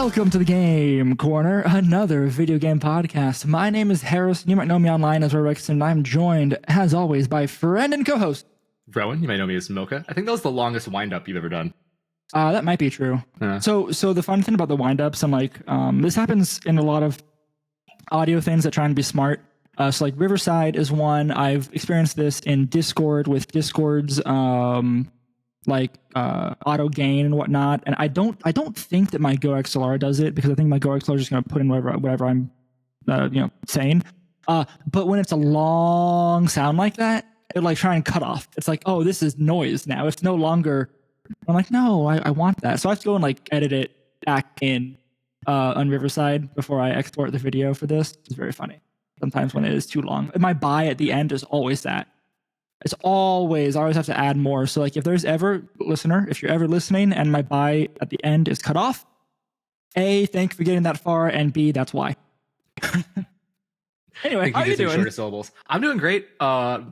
Welcome to the Game Corner, another video game podcast. My name is Harris. You might know me online as Rex, and I'm joined, as always, by friend and co-host Rowan. You might know me as Milka. I think that was the longest wind-up you've ever done. That might be true. So the fun thing about the wind-ups, and like this happens in a lot of audio things that try and be smart. So like Riverside is one. I've experienced this in Discord with Discord's auto gain and whatnot. And I don't think that my Go XLR does it, because I think my Go XLR is just going to put in whatever I'm saying. But when it's a long sound like that, it like try and cut off. It's like, oh, this is noise now. It's no longer. I'm like, no, I want that. So I have to go and like edit it back in on Riverside before I export the video for this. It's very funny sometimes when it is too long. My buy at the end is always that. It's always, I always have to add more. So like if there's ever, listener, if you're ever listening and my buy at the end is cut off, A, thank you for getting that far, and B, that's why. Anyway, how are you doing? Shorter syllables. I'm doing great. I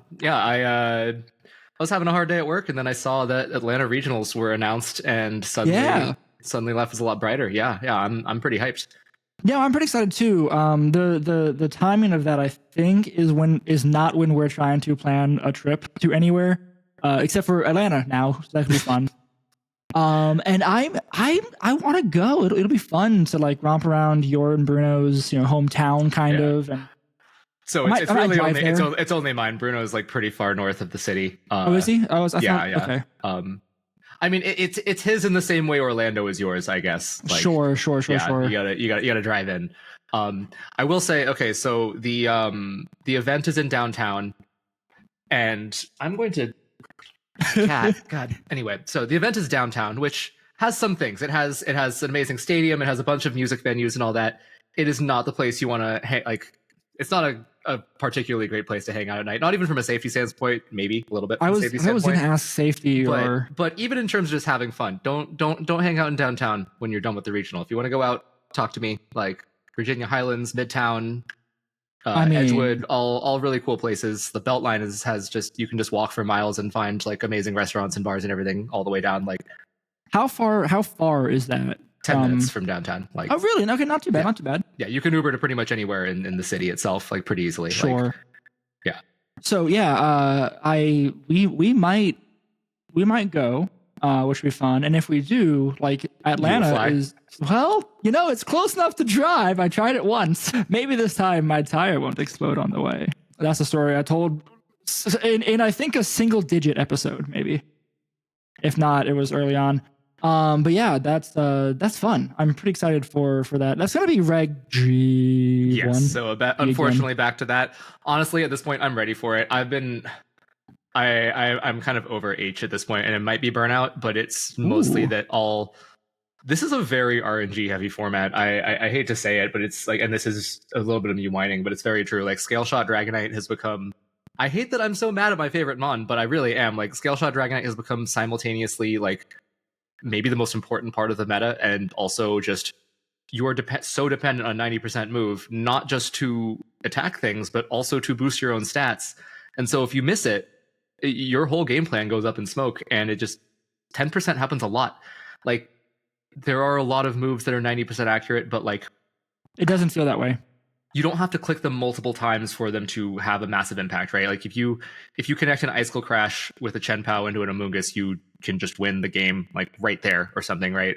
was having a hard day at work, and then I saw that Atlanta Regionals were announced, and suddenly life was a lot brighter. Yeah, I'm pretty hyped. Yeah, I'm pretty excited too. The timing of that, I think, is not when we're trying to plan a trip to anywhere, except for Atlanta now. So that could be fun. And I want to go. It'll be fun to like romp around your and Bruno's hometown kind of. And so it's really it's only mine. Bruno's like pretty far north of the city. Oh, is he? Yeah. Okay. I mean, it's his in the same way Orlando is yours, I guess. Like, sure. You gotta drive in. I will say, okay, so the event is in downtown, and I'm going to God. Anyway, so the event is downtown, which has some things. It has an amazing stadium. It has a bunch of music venues and all that. It is not the place you want to it's not a particularly great place to hang out at night. Not even from a safety standpoint, maybe a little bit. From I a safety was standpoint. going to ask safety, but even in terms of just having fun, don't hang out in downtown when you're done with the regional. If you want to go out, talk to me. Like Virginia Highlands, Midtown, Edgewood, all really cool places. The Beltline has just, you can just walk for miles and find like amazing restaurants and bars and everything all the way down. Like how far is that? 10 minutes from downtown. Like, oh really? Okay, not too bad. Yeah. Not too bad. Yeah, you can Uber to pretty much anywhere in the city itself, like pretty easily. Sure. Like, yeah. So yeah, we might go, which would be fun. And if we do, like Atlanta is, well, it's close enough to drive. I tried it once. Maybe this time my tire won't explode on the way. That's a story I told in I think a single digit episode, maybe. If not, it was early on. But yeah, that's fun. I'm pretty excited for that. That's gonna be Reg G1. Yes. So unfortunately, back to that. Honestly, at this point, I'm ready for it. I'm kind of over H at this point, and it might be burnout, but it's mostly that all. This is a very RNG heavy format. I hate to say it, but it's like, and this is a little bit of me whining, but it's very true. Like Scale Shot Dragonite has become. I hate that I'm so mad at my favorite mon, but I really am. Like Scale Shot Dragonite has become simultaneously like maybe the most important part of the meta, and also just you are so dependent on 90% move, not just to attack things, but also to boost your own stats. And so if you miss it, your whole game plan goes up in smoke, and it just 10% happens a lot. Like there are a lot of moves that are 90% accurate, but like it doesn't feel that way. You don't have to click them multiple times for them to have a massive impact, right? Like if you connect an Icicle Crash with a Chen-Pao into an Amoonguss, you can just win the game like right there or something, right?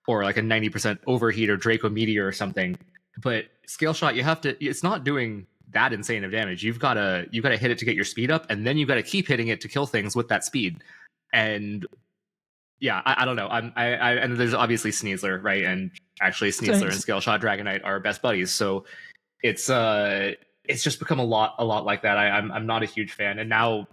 Or like a 90% overheat or Draco Meteor or something. But Scale Shot, it's not doing that insane of damage. You've got to hit it to get your speed up, and then you've got to keep hitting it to kill things with that speed. And yeah, I don't know. And there's obviously Sneasler, right? And actually Sneasler and Scale Shot Dragonite are best buddies. So it's just become a lot like that. I'm not a huge fan. And now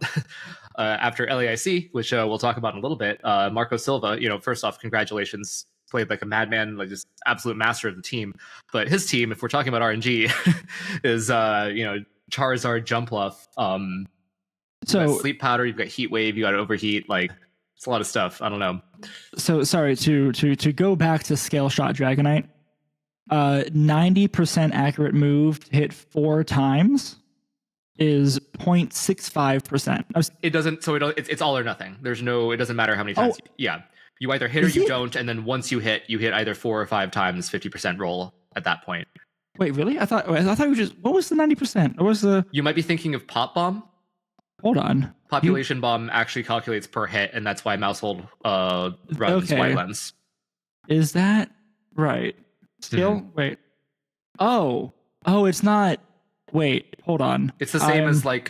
after LAIC, which we'll talk about in a little bit, Marco Silva, first off, congratulations, played like a madman, like just absolute master of the team. But his team, if we're talking about RNG, is Charizard, Jumpluff, so Sleep Powder, you've got Heat Wave, you got Overheat, like it's a lot of stuff. I don't know. So sorry to go back to Scale Shot Dragonite. 90% accurate move to hit 4 times is 0.65%. It doesn't. So it's all or nothing. There's no. It doesn't matter how many times. Yeah. You either hit or Is you it? don't, and then once you hit either 4 or 5 times 50% roll at that point. Wait, really? I thought we just. What was the 90%? What was the? You might be thinking of Pop Bomb. Hold on. Population Bomb actually calculates per hit, and that's why Mousehold runs Okay. White Lens. Is that right? Still, wait. Oh, it's not. Wait, hold on. It's the same as like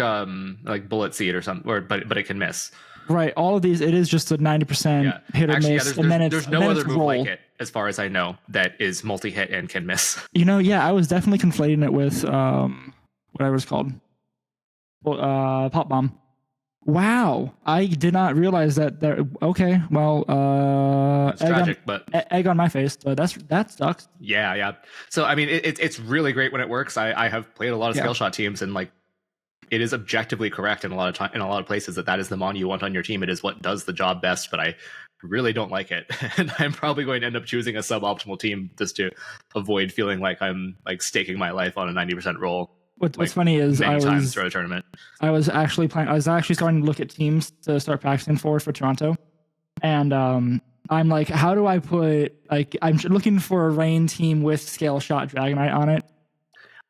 Bullet Seed or something, but it can miss. Right, all of these, it is just a 90% hit or Actually, miss, there's no other move like it, as far as I know, that is multi-hit and can miss. I was definitely conflating it with whatever it's called, Pop Bomb. Wow, I did not realize that. Okay, well, it's tragic, but egg on my face. That sucks. Yeah. So I mean, it's really great when it works. I have played a lot of scale shot teams, and like, it is objectively correct in a lot of places that is the mon you want on your team. It is what does the job best, but I really don't like it, and I'm probably going to end up choosing a suboptimal team just to avoid feeling like I'm like staking my life on a 90% roll. What's funny is times throughout a tournament. I was actually starting to look at teams to start practicing for Toronto, and I'm like, how do I put I'm looking for a rain team with scale shot Dragonite on it.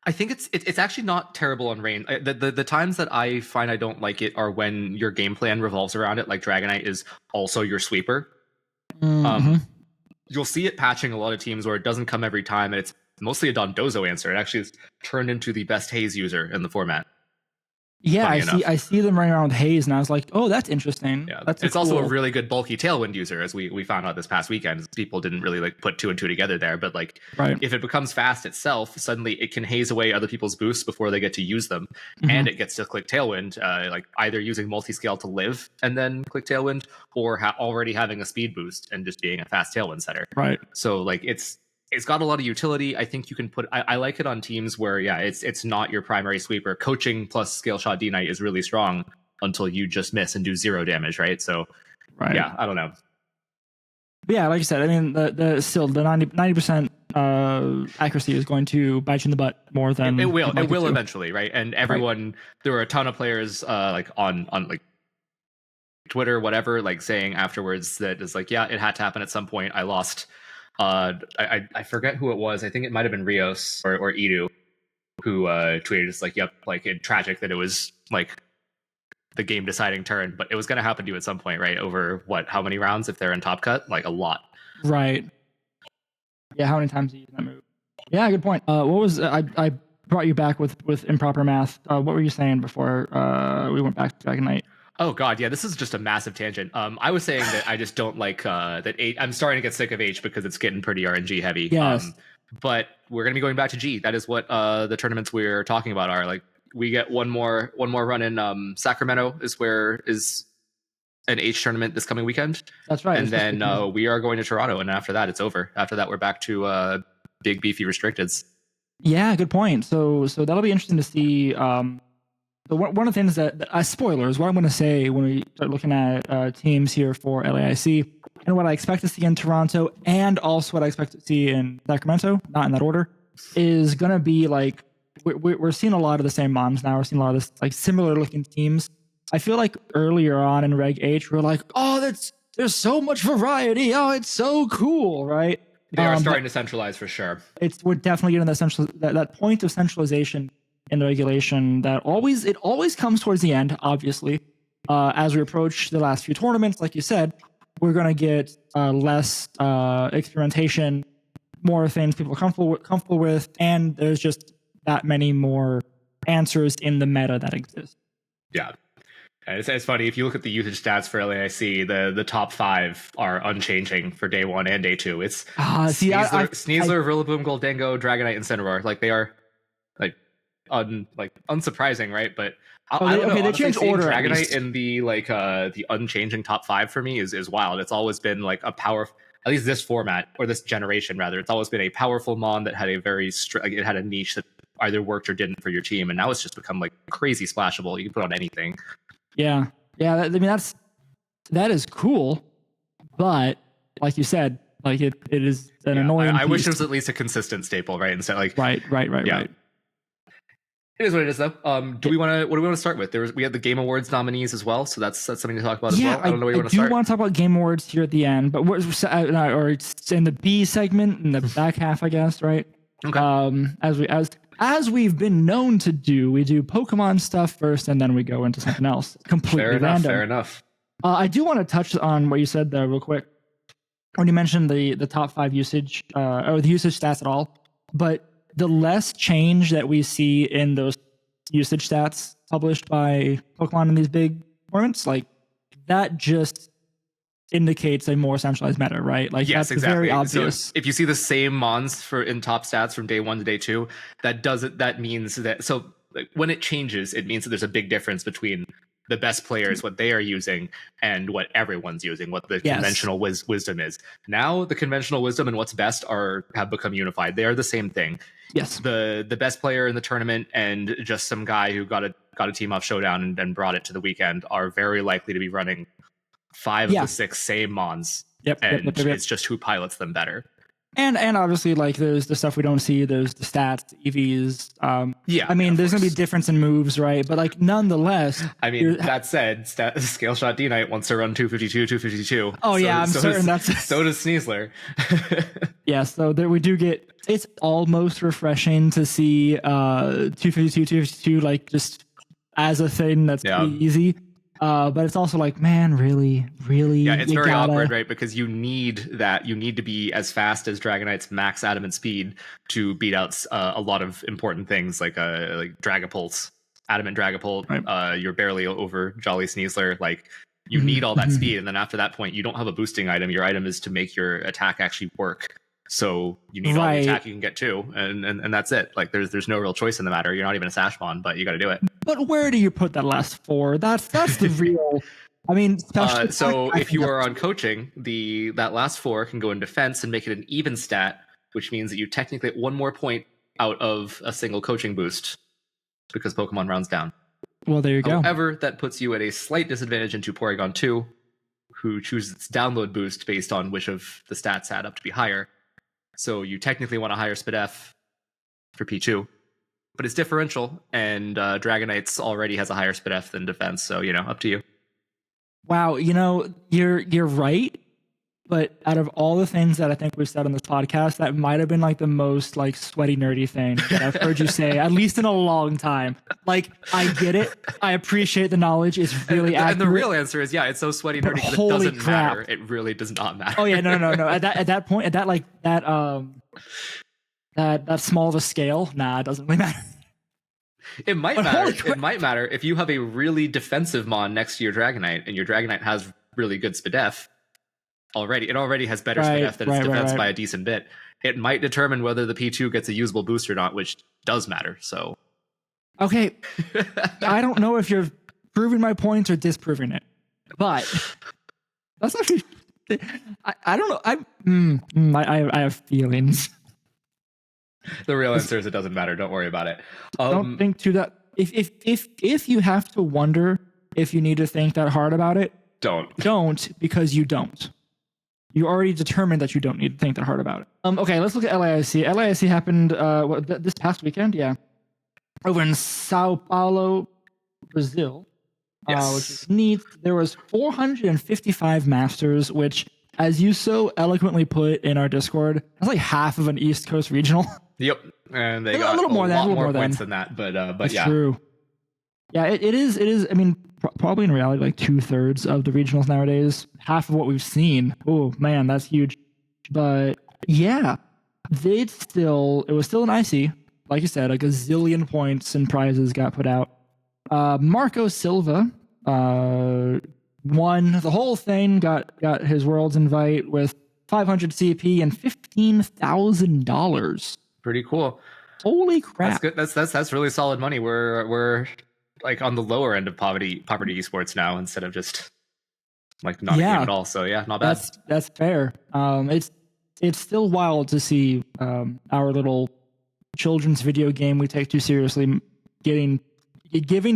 I think it's actually not terrible on rain. The times that I find I don't like it are when your game plan revolves around it. Like Dragonite is also your sweeper. Mm-hmm. You'll see it patching a lot of teams where it doesn't come every time, and it's mostly a Dondozo answer. It actually is turned into the best Haze user in the format. Yeah, I see them running around with Haze, and I was like, oh, that's interesting. Yeah, it's also a really good bulky Tailwind user, as we found out this past weekend. People didn't really like put 2 and 2 together there, but like, if it becomes fast itself, suddenly it can haze away other people's boosts before they get to use them, and it gets to click Tailwind, like either using multi-scale to live and then click Tailwind, or already having a speed boost and just being a fast Tailwind setter. Right. So like it's got a lot of utility. I think you can put. I like it on teams where it's not your primary sweeper. Coaching plus scale shot D-Knight is really strong until you just miss and do 0 damage, right? So yeah, I don't know. But yeah, like I said, I mean the still the 90% accuracy is going to bite you in the butt more than it will eventually, right? And everyone, there were a ton of players like on like Twitter, whatever, like saying afterwards that it's like, yeah, it had to happen at some point. I lost. I forget who it was. I think it might have been Rios or Edu who tweeted, it's like, yep, like it's tragic that it was like the game deciding turn, but it was going to happen to you at some point, right? Over how many rounds if they're in top cut? Like a lot. Right. Yeah, how many times do you use that move? Yeah, good point. What was I brought you back with improper math. What were you saying before we went back to Dragon Knight? Oh god, yeah, this is just a massive tangent. I was saying that I just don't like that H. I'm starting to get sick of H because it's getting pretty RNG heavy. Yes. But we're gonna be going back to G. That is what the tournaments we're talking about are. Like we get one more run in Sacramento is an H tournament this coming weekend. That's right. And then we are going to Toronto, and after that it's over. After that we're back to big beefy restricteds. Yeah, good point. So that'll be interesting to see. So one of the things that spoilers, what I'm going to say when we start looking at teams here for LAIC and what I expect to see in Toronto and also what I expect to see in Sacramento, not in that order, is going to be like we're seeing a lot of the same moms now. We're seeing a lot of this like similar looking teams. I feel like earlier on in Reg H, we're like, oh, there's so much variety. Oh, it's so cool, right? They are starting to centralize for sure. We're definitely getting that point of centralization in the regulation that always comes towards the end. Obviously, as we approach the last few tournaments, like you said, we're going to get less experimentation, more things people are comfortable with, and there's just that many more answers in the meta that exist. Yeah. It's funny, if you look at the usage stats for LAIC, the top 5 are unchanging for day 1 and day 2. It's Sneasler, Rillaboom, Goldengo, Dragonite, and Cineroar. Like they are unsurprising, right? But I don't know. They change order. Dragonite in the unchanging top 5 for me is wild. It's always been like a power, at least this format or this generation rather. It's always been a powerful mon that had it had a niche that either worked or didn't for your team, and now it's just become like crazy splashable. You can put on anything. Yeah. I mean that is cool, but like you said, like it is an annoying. I wish it was at least a consistent staple, right? Instead, like right. It is what it is, though. Do we want to? What do we want to start with? We had the Game Awards nominees as well, so that's something to talk about as well. I don't know where you want to start. I do want to talk about Game Awards here at the end, but or it's in the B segment in the back half, I guess, right? Okay. As we've been known to do, we do Pokemon stuff first, and then we go into something else completely random. Fair enough. I do want to touch on what you said there real quick when you mentioned the top 5 usage or the usage stats at all, but the less change that we see in those usage stats published by Pokemon in these big tournaments, like that just indicates a more centralized meta, right? Like yes, that's exactly. very obvious. So if you see the same mons in top stats from day 1 to day 2, that means that like, when it changes, it means that there's a big difference between the best players, what they are using, and what everyone's using, what the conventional wisdom is. Now the conventional wisdom and what's best have become unified. They are the same thing. Yes. The best player in the tournament and just some guy who got a team off showdown and brought it to the weekend are very likely to be running 5 of the 6 same mons. Yep. It's just who pilots them better. And obviously, like, there's the stuff we don't see. There's the stats, the EVs. I mean, there's going to be difference in moves, right? But, like, nonetheless... I mean, that said, Scale Shot D-Knight wants to run 252. Oh, yeah, I'm certain that's... So does Sneasler. Yeah, so there we do get... It's almost refreshing to see 252, like, just as a thing that's pretty easy. But it's also like, man, really? Yeah, it's very awkward, right? Because you need to be as fast as Dragonite's max adamant speed to beat out a lot of important things like Dragapult's adamant Dragapult. Right. You're barely over Jolly Sneasler. Like, you need all that speed, and then after that point, you don't have a boosting item. Your item is to make your attack actually work. So you need all the attack you can get too, and that's it. Like there's no real choice in the matter. You're not even a Sashmon, but you got to do it. But where do you put that last 4? That's the real. I mean, so if you are on coaching, that last 4 can go in defense and make it an even stat, which means that you technically get 1 more point out of a single coaching boost because Pokemon rounds down. Well, there you go. However, that puts you at a slight disadvantage into Porygon 2, who chooses its download boost based on which of the stats add up to be higher. So you technically want a higher SPDF for P2, but it's differential, and Dragonite's already has a higher SPDF than defense, so, up to you. Wow, you're right, but out of all the things that I think we've said on this podcast, that might have been like the most like sweaty nerdy thing that I've heard you say, at least in a long time. Like, I get it. I appreciate the knowledge. It's really accurate. And the real answer is, it's so sweaty nerdy because it doesn't matter. It really does not matter. Oh yeah, no. At that point, that small of a scale, it doesn't really matter. It might matter. It might matter if you have a really defensive mon next to your Dragonite, and your Dragonite has really good SPDF. It already has better SPDF than its defense by a decent bit. It might determine whether the P2 gets a usable boost or not, which does matter. So, okay, I don't know if you're proving my point or disproving it, but that's actually I don't know. I have feelings. The real answer is it doesn't matter. Don't worry about it. Don't think to that. If you have to wonder if you need to think that hard about it, don't because you don't. You already determined that you don't need to think that hard about it. Okay, let's look at LAIC. LAIC happened this past weekend, over in Sao Paulo, Brazil. Which is neat. There was 455 Masters, which, as you so eloquently put in our Discord, that's like half of an East Coast regional. Yep, and they got a lot more points than that. But that's yeah, true. Yeah, it is. I mean, probably in reality, like 2/3 of the regionals nowadays. Half of what we've seen. Oh man, that's huge. But yeah, it was still an IC. Like you said, a gazillion points and prizes got put out. Marco Silva won the whole thing. Got his Worlds invite with 500 CP and $15,000. Pretty cool. Holy crap! That's good. That's really solid money. We're like on the lower end of poverty esports now instead of just like not a game at all. So yeah, not bad. That's fair. It's still wild to see our little children's video game we take too seriously giving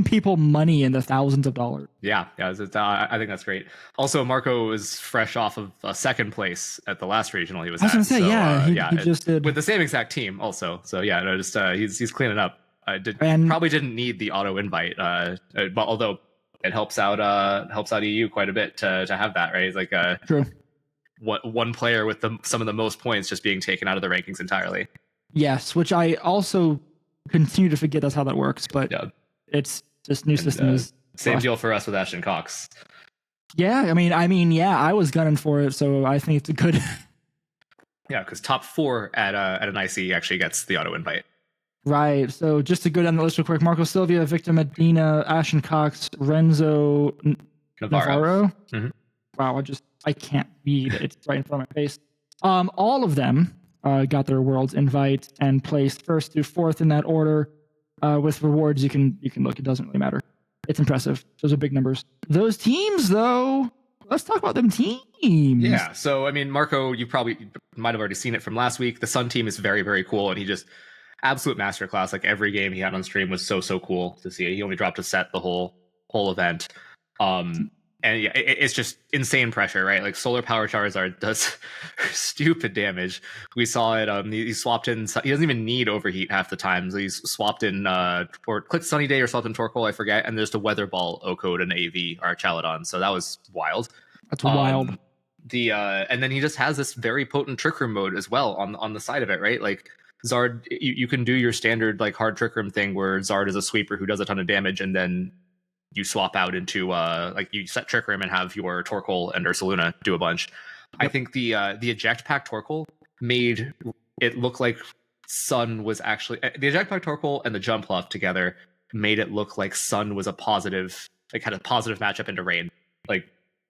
people money in the thousands of dollars. Yeah, I think that's great. Also, Marco is fresh off of second place at the last regional he was at. I was going to say, he just did with the same exact team also. So yeah, he's cleaning up. Probably didn't need the auto invite, but although it helps out EU quite a bit to have that, right? It's like True. One player with some of the most points just being taken out of the rankings entirely. Yes, which I also continue to forget that's how that works, but it's this new system is same deal for us with Ashton Cox. Yeah, I mean, yeah, I was gunning for it, so I think it's a good. Yeah, because top 4 at an IC actually gets the auto invite. Right. So just to go down the list real quick: Marco Silvia, Victor Medina, Ashton Cox, Renzo Navarro. Mm-hmm. Wow, I can't read it. It's right in front of my face. All of them got their Worlds invite and placed first through fourth in that order. With rewards, you can look. It doesn't really matter. It's impressive. Those are big numbers. Those teams, though, let's talk about them teams. Yeah. So, I mean, Marco, you probably might have already seen it from last week. The Sun team is very, very cool, and he just absolute masterclass. Like every game he had on stream was so cool to see. He only dropped a set the whole event. And yeah, it's just insane pressure, right? Like Solar Power Charizard does stupid damage. We saw it. He swapped in. He doesn't even need Overheat half the time. So he's swapped in or clicked Sunny Day or swapped in Torkoal, I forget. And there's the Weather Ball, O-Code, and AV Archaladon. So that was wild. That's wild. And then he just has this very potent Trick Room mode as well on the side of it, right? Like Zard, you can do your standard like hard Trick Room thing where Zard is a sweeper who does a ton of damage, and then you swap out into like you set Trick Room and have your Torkoal and Ursaluna do a bunch. Yep. I think the Eject Pack Torkoal made it look like Sun was actually the Eject Pack Torkoal and the Jumpluff together made it look like Sun was a positive, like had a positive matchup into Rain. Like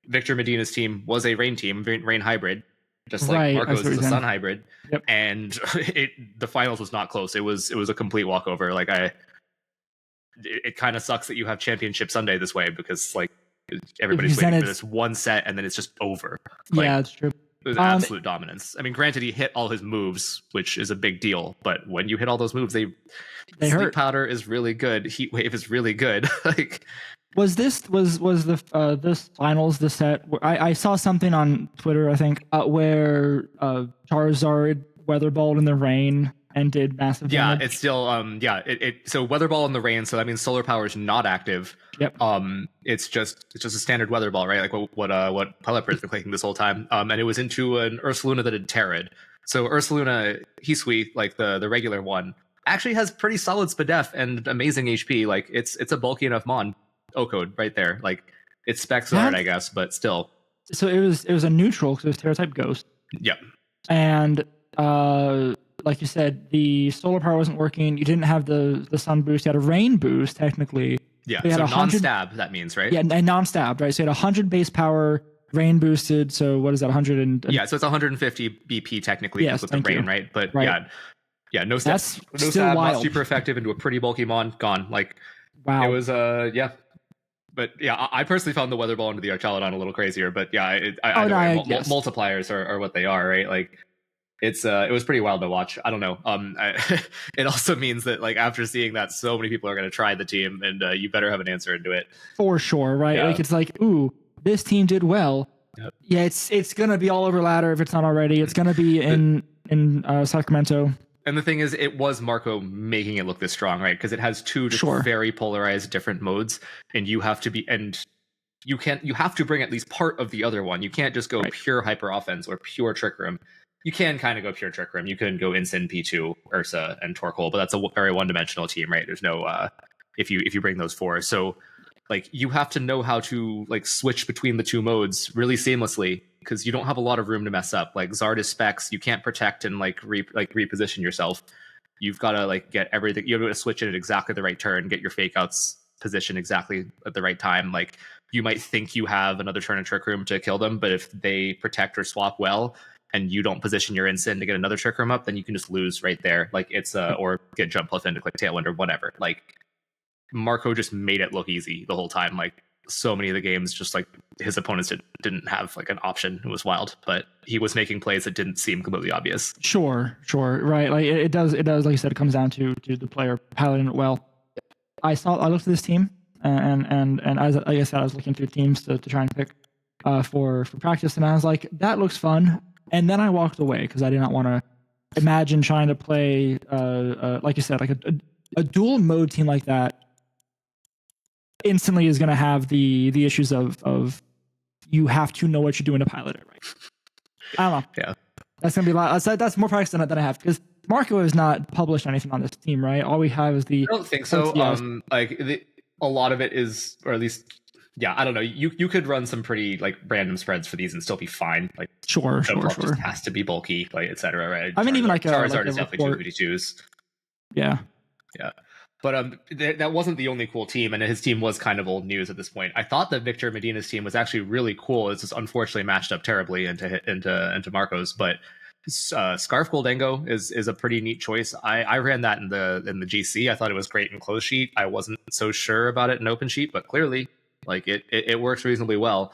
Victor Medina's team was a Rain team, Rain hybrid, just like Marco's is a Sun hybrid. Yep. And the finals was not close. It was a complete walkover. Like it kind of sucks that you have Championship Sunday this way because like everybody's waiting for this one set and then it's just over. Like, yeah, that's true. It was absolute dominance. I mean, granted, he hit all his moves, which is a big deal. But when you hit all those moves, they Sleep hurt. Powder is really good. Heat Wave is really good. Like, was the this finals the set? I saw something on Twitter, I think, where Charizard Weather Balled in the rain and did massive damage. Yeah, it's still so Weather Ball in the rain, so that means Solar Power is not active. Yep. It's just a standard Weather Ball, right? Like what Pelipper's been clicking this whole time. And it was into an Ursaluna that had Terrid. So Ursaluna, Hisui, like the regular one, actually has pretty solid Spadef and amazing HP. Like it's a bulky enough mon O-Code right there. Like it's specs hard, I guess, but still. So it was a neutral because it was Terra type Ghost. Yep. And like you said, the Solar Power wasn't working. You didn't have the Sun boost. You had a Rain boost, technically. Yeah, so non-stab, that means, right? Yeah, and non-stabbed, right? So you had 100 base power, Rain boosted. So what is that, 100 and... Yeah, so it's 150 BP technically with the Rain, right? But yeah, no stab. That's no still stab, wild. Not super effective into a pretty bulky mon, gone. Like, wow. It was, yeah. But yeah, I personally found the Weather Ball into the Archaladon a little crazier. But yeah, multipliers are what they are, right? Like, it was pretty wild to watch. I don't know. It also means that like after seeing that, so many people are going to try the team, and you better have an answer into it for sure, right? Yeah. Like it's like, ooh, this team did well. Yep. Yeah, it's going to be all over ladder if it's not already. It's going to be in Sacramento. And the thing is, it was Marco making it look this strong, right? Because it has two very polarized different modes, and you have to you have to bring at least part of the other one. You can't just go pure hyper offense or pure Trick Room. You can kind of go pure Trick Room. You can go Incin, P2, Ursa, and Torkoal, but that's a very one-dimensional team, right? There's no if you bring those four. So like you have to know how to like switch between the two modes really seamlessly because you don't have a lot of room to mess up. Like Zard is specs, you can't protect and reposition yourself. You've got to like get everything. You have to switch it at exactly the right turn, get your fake outs positioned exactly at the right time. Like you might think you have another turn in Trick Room to kill them, but if they protect or swap well, and you don't position your Incin to get another Trick Room up, then you can just lose right there. Like it's or get Jumpluff into click Tailwind or whatever. Like Marco just made it look easy the whole time. Like so many of the games, just like his opponents didn't have like an option. It was wild, but he was making plays that didn't seem completely obvious. Sure, right. Like it does. Like you said, it comes down to the player piloting it well. I looked at this team and as like I said, I was looking through teams to try and pick for practice, and I was like, that looks fun. And then I walked away because I did not want to imagine trying to play, like you said, like a dual mode team like that instantly is going to have the issues of you have to know what you're doing to pilot it right. I don't know. Yeah. That's going to be a lot. That's more practice than I have, because Marco has not published anything on this team, right? All we have is the. I don't think so. A lot of it is, or at least, yeah, I don't know. You could run some pretty like random spreads for these and still be fine. Like sure. Just has to be bulky, like etc. Right? I mean, even like Charizard is definitely 252s. Yeah. Yeah. But that wasn't the only cool team, and his team was kind of old news at this point. I thought that Victor Medina's team was actually really cool. It's just unfortunately matched up terribly into Marco's, but Scarf Goldengo is a pretty neat choice. I ran that in the GC. I thought it was great in closed sheet. I wasn't so sure about it in open sheet, but clearly, like it works reasonably well.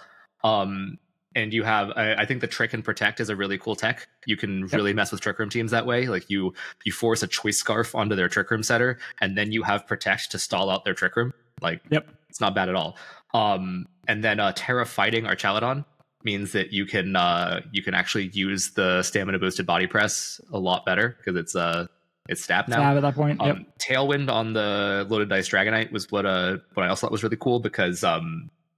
And you have, I think the Trick and Protect is a really cool tech. You can really mess with Trick Room teams that way. Like you force a Choice Scarf onto their Trick Room setter, and then you have Protect to stall out their Trick Room. Like, it's not bad at all. And then Terra Fighting Archaludon means that you can actually use the stamina boosted body press a lot better, because it's stab now. Stab at that point. Tailwind on the loaded dice Dragonite was what I also thought was really cool, because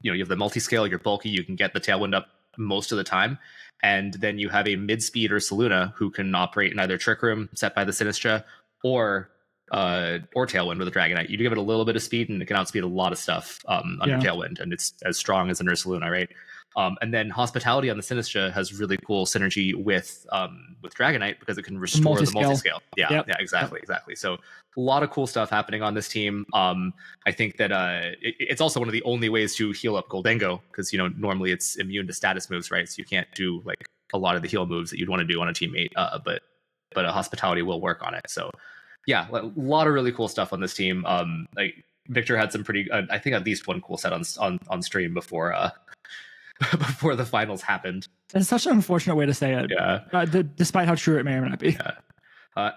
you have the multi-scale, you're bulky, you can get the Tailwind up most of the time, and then you have a mid-speed Ursaluna who can operate in either Trick Room set by the Sinistra or Tailwind with a Dragonite. You give it a little bit of speed, and it can outspeed a lot of stuff under Tailwind, and it's as strong as an Ursaluna, right? And then Hospitality on the Sinistra has really cool synergy with Dragonite, because it can restore the multi-scale. Yeah, exactly. So a lot of cool stuff happening on this team. I think that it's also one of the only ways to heal up Goldengo, because normally it's immune to status moves, right? So you can't do like a lot of the heal moves that you'd want to do on a teammate. But a Hospitality will work on it. So yeah, a lot of really cool stuff on this team. Like Victor had some pretty, I think at least one cool set on stream before before the finals happened. It's such an unfortunate way to say it. Yeah. Despite how true it may or may not be. Yeah.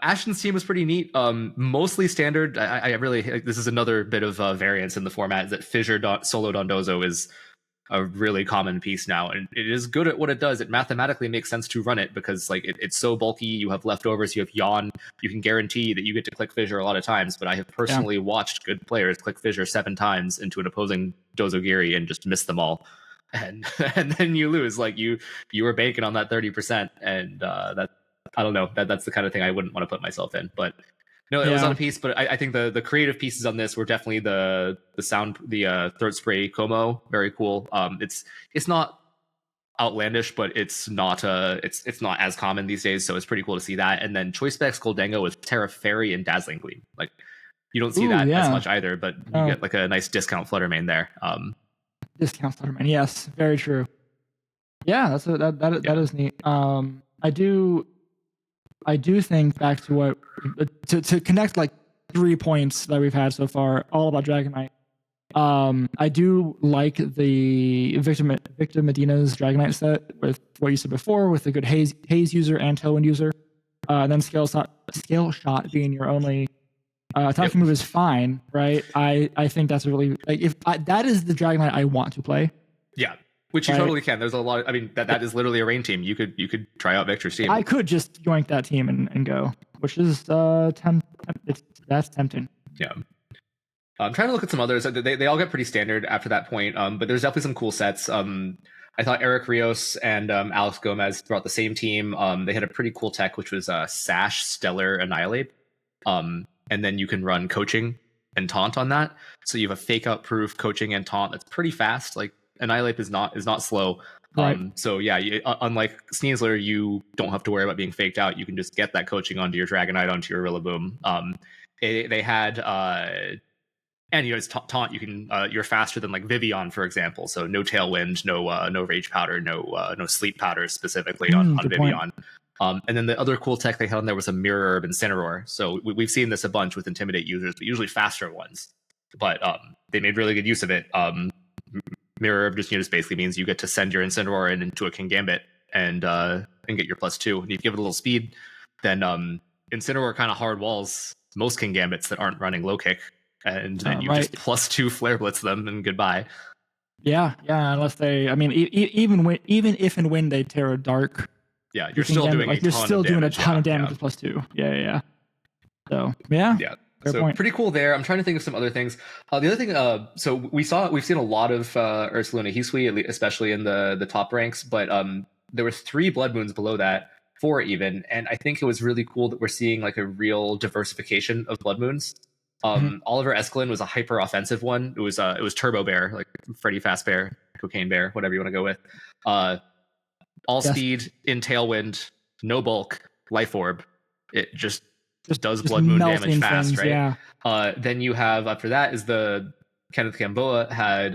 Ashton's team was pretty neat. Mostly standard. I really, this is another bit of variance in the format, that Fissure Solo Dondozo is a really common piece now, and it is good at what it does. It mathematically makes sense to run it, because like it's so bulky. You have leftovers, you have Yawn, you can guarantee that you get to click Fissure a lot of times, but I have personally watched good players click Fissure 7 times into an opposing Dozogiri and just miss them all. And then you lose. Like you were banking on that 30%, and that, I don't know, that's the kind of thing I wouldn't want to put myself in. But no, it was on a piece. But I think the creative pieces on this were definitely the throat spray Como, very cool. It's not outlandish, but it's not as common these days, so it's pretty cool to see that. And then Choice Specs Goldengo with Terra Fairy and Dazzling Gleam. Like you don't see that as much either, but you get like a nice discount Fluttermane there. Discount Fluttermane, yes, very true. Yeah, that is neat. I do think, back to what to connect like 3 points that we've had so far, all about Dragonite. I do like the Victor Medina's Dragonite set with what you said before, with a good haze user and Tailwind user. And then Scale Shot being your only attacking move is fine, right? I think that's a really, like, that is the Dragonite I want to play. Yeah, which you totally can. There's a lot. I mean, that is literally a rain team. You could try out Victor's team. I could just yoink that team and go, which is that's tempting. Yeah. I'm trying to look at some others. They all get pretty standard after that point, but there's definitely some cool sets. I thought Eric Rios and Alex Gomez brought the same team. They had a pretty cool tech, which was Sash, Stellar, Annihilate. And then you can run Coaching and Taunt on that. So you have a Fake Out proof Coaching and Taunt that's pretty fast. Like Annihilate is not slow. Right. So yeah, unlike Sneasler, you don't have to worry about being faked out. You can just get that Coaching onto your Dragonite, onto your Rillaboom. They had and it's Taunt. You can you're faster than like Vivian, for example. So no Tailwind, no Rage Powder, no Sleep Powder specifically on Vivian. And then the other cool tech they had on there was a Mirror Herb and Incineroar. So we've seen this a bunch with Intimidate users, but usually faster ones. But they made really good use of it. Mirror Herb just basically means you get to send your Incineroar into a Kingambit and get your +2. And you give it a little speed, then Incineroar kind of hard walls most Kingambits that aren't running low kick, and then you just +2 Flare Blitz them and goodbye. Yeah, unless they, I mean, even if and when they Terra Dark. Yeah, you're still doing a ton of damage. With +2. Yeah. So yeah. Fair So point. pretty cool there. I'm trying to think of some other things. The other thing, so we've seen a lot of Ursaluna Hisui, especially in the top ranks, but there were 3 Blood Moons below that, 4 even, and I think it was really cool that we're seeing like a real diversification of Blood Moons. Oliver Escalin was a hyper offensive one. It was Turbo Bear, like Freddy Fast Bear, Cocaine Bear, whatever you want to go with. All speed in Tailwind, no bulk, Life Orb. It just does Blood Moon damage fast, things, right? Yeah. Then you have after that is the Kenneth Gamboa had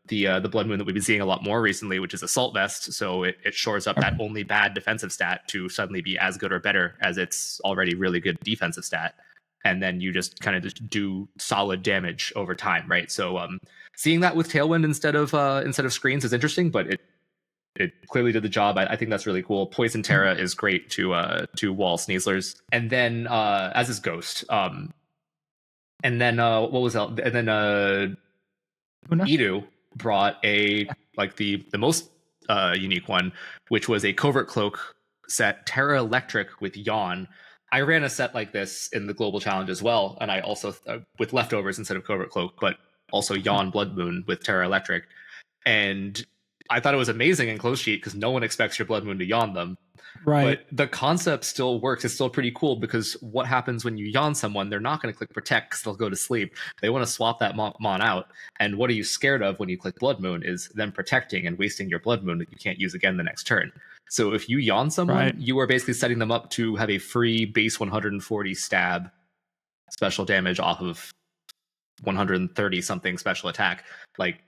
the Blood Moon that we've been seeing a lot more recently, which is Assault Vest. So it shores up that only bad defensive stat to suddenly be as good or better as its already really good defensive stat. And then you just kind of just do solid damage over time, right? So seeing that with Tailwind instead of screens is interesting, but it clearly did the job. I think that's really cool. Poison Terra is great to wall Sneaslers, and then as is Ghost. And then what was that? And then Edu brought the most unique one, which was a Covert Cloak set, Terra Electric with Yawn. I ran a set like this in the Global Challenge as well, and I also with leftovers instead of Covert Cloak, but also Yawn Blood Moon with Terra Electric, and I thought it was amazing in Close Sheet because no one expects your Blood Moon to yawn them. Right. But the concept still works. It's still pretty cool because what happens when you yawn someone, they're not going to click Protect because they'll go to sleep. They want to swap that mon out. And what are you scared of when you click Blood Moon is them protecting and wasting your Blood Moon that you can't use again the next turn. So if you yawn someone, you are basically setting them up to have a free base 140 stab special damage off of 130 something special attack. Like,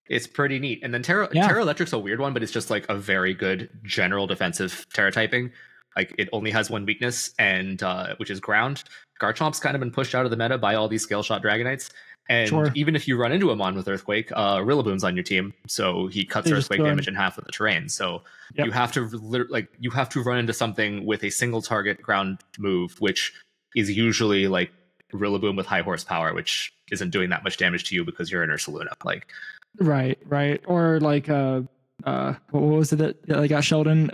it's pretty neat. And then Terra Electric's a weird one, but it's just like a very good general defensive Terra typing. Like, it only has one weakness, and which is ground. Garchomp's kind of been pushed out of the meta by all these Scale Shot Dragonites. And even if you run into a Mon with Earthquake, Rillaboom's on your team, so he cuts Earthquake damage in half with the terrain. So you have to run into something with a single target ground move, which is usually like Rillaboom with high horsepower, which isn't doing that much damage to you because you're in Ursaluna. Like, right. Or like what was it that got Sheldon?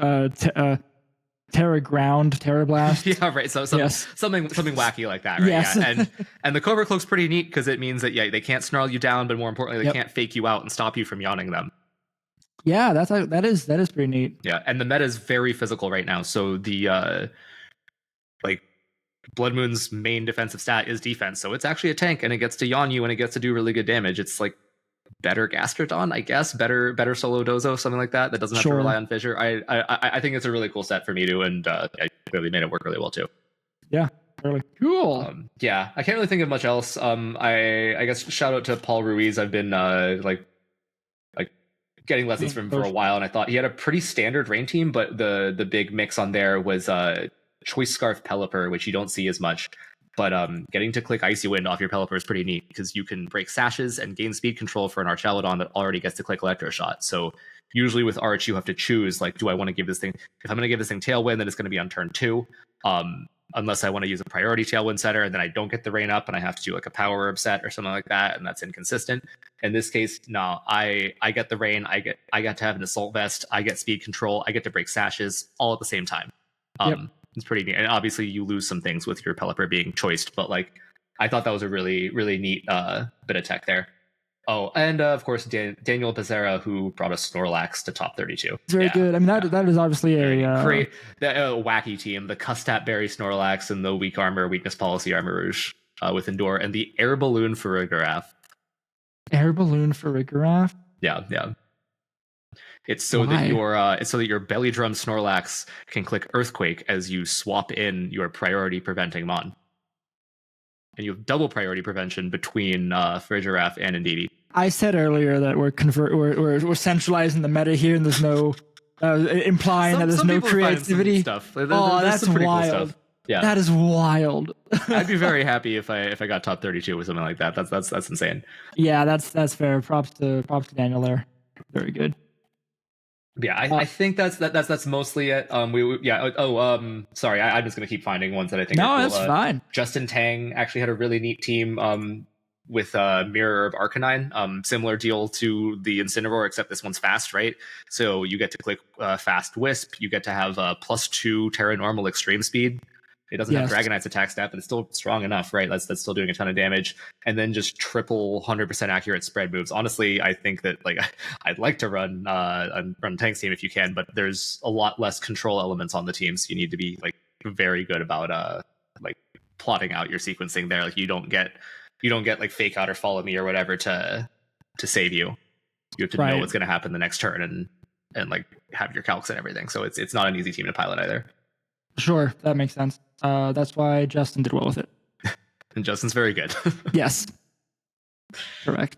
Terra Ground, Terra Blast. Yeah, right. So something wacky like that, right? Yes. Yeah. And the Covert Cloak's pretty neat because it means that they can't snarl you down, but more importantly, they can't fake you out and stop you from yawning them. Yeah, that is pretty neat. Yeah, and the meta is very physical right now. So the Blood Moon's main defensive stat is defense, so it's actually a tank, and it gets to yawn you, and it gets to do really good damage. It's like better Gastrodon, I guess, better Solo Dozo, something like that doesn't have to rely on Fissure. I think it's a really cool set for me to, and I clearly made it work really well too. Yeah, really cool. Yeah, I can't really think of much else. I guess shout out to Paul Ruiz. I've been like getting lessons from him for a while, and I thought he had a pretty standard rain team, but the big mix on there was Choice Scarf Pelipper, which you don't see as much. But getting to click Icy Wind off your Pelipper is pretty neat because you can break sashes and gain speed control for an Archaludon that already gets to click Electroshot. So usually with Arch, you have to choose, like, do I want to give this thing... If I'm going to give this thing Tailwind, then it's going to be on turn 2. Unless I want to use a priority Tailwind setter, and then I don't get the rain up, and I have to do like a Power Herb set or something like that, and that's inconsistent. In this case, no, I get the rain, I get to have an Assault Vest, I get speed control, I get to break sashes all at the same time. It's pretty neat. And obviously you lose some things with your Pelipper being choiced, but like, I thought that was a really, really neat bit of tech there. Oh, and of course, Daniel Becerra, who brought us Snorlax to top 32. It's very good. I mean, that is obviously a great, wacky team. The Custat Berry Snorlax and the Weak Armor, Weakness Policy Armor Rouge with Endure, and the Air Balloon Farigiraf. Air Balloon Farigiraf? Yeah. It's so that your Belly Drum Snorlax can click Earthquake as you swap in your priority preventing Mon. And you have double priority prevention between Farigiraf and Indeedee. I said earlier that we're centralizing the meta here, and there's no implying that there's no creativity. Stuff. That's wild. Cool stuff. Yeah, that is wild. I'd be very happy if I got top 32 with something like that. That's insane. Yeah, that's fair. Props to Daniel there. Very good. Yeah, I think that's mostly it. Sorry, I'm just gonna keep finding ones that I think. No, are cool. That's fine. Justin Tang actually had a really neat team with Mirror of Arcanine. Similar deal to the Incineroar, except this one's fast, right? So you get to click Fast Wisp. You get to have +2 Terra Normal Extreme Speed. It doesn't have Dragonite's attack stat, but it's still strong enough, right? That's still doing a ton of damage. And then just triple 100% accurate spread moves. Honestly, I think that like I'd like to run Tank's team if you can, but there's a lot less control elements on the team, so you need to be like very good about like plotting out your sequencing there. Like you don't get like fake out or follow me or whatever to save you. You have to know what's going to happen the next turn and like have your calcs and everything. So it's not an easy team to pilot either. Sure, that makes sense. That's why Justin did well with it. And Justin's very good. Yes. Correct.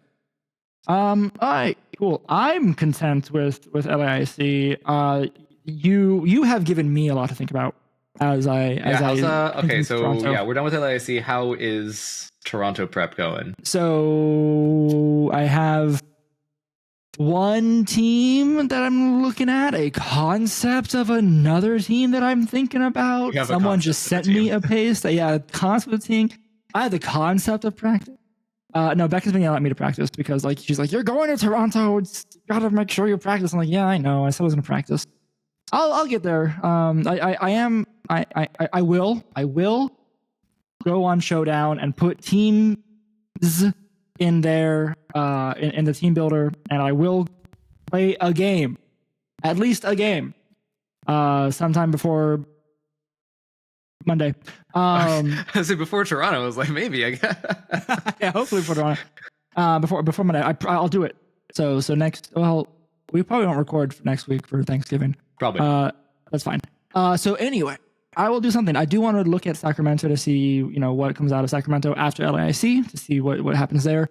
All right, cool. I'm content with LAIC. You have given me a lot to think about okay, so Toronto. Yeah, we're done with LAIC. How is Toronto prep going? So I have one team that I'm looking at, a concept of another team that I'm thinking about. Someone just sent me a paste. Yeah, concept of team. I have the concept of practice. No, Becca's been yelling at me to practice because like she's like, you're going to Toronto. It's gotta make sure you practice. I'm like, yeah, I know. I said I was gonna practice. I'll get there. I will go on Showdown and put teams in there in the team builder, and I will play a game, at least a game, sometime before Monday. So before Toronto, I was like, maybe I guess. Yeah, hopefully before Toronto. Before Monday, I'll do it. So next, well, we probably won't record for next week for Thanksgiving. Probably. That's fine. So anyway, I will do something. I do want to look at Sacramento to see, what comes out of Sacramento after LAIC, to see what happens there.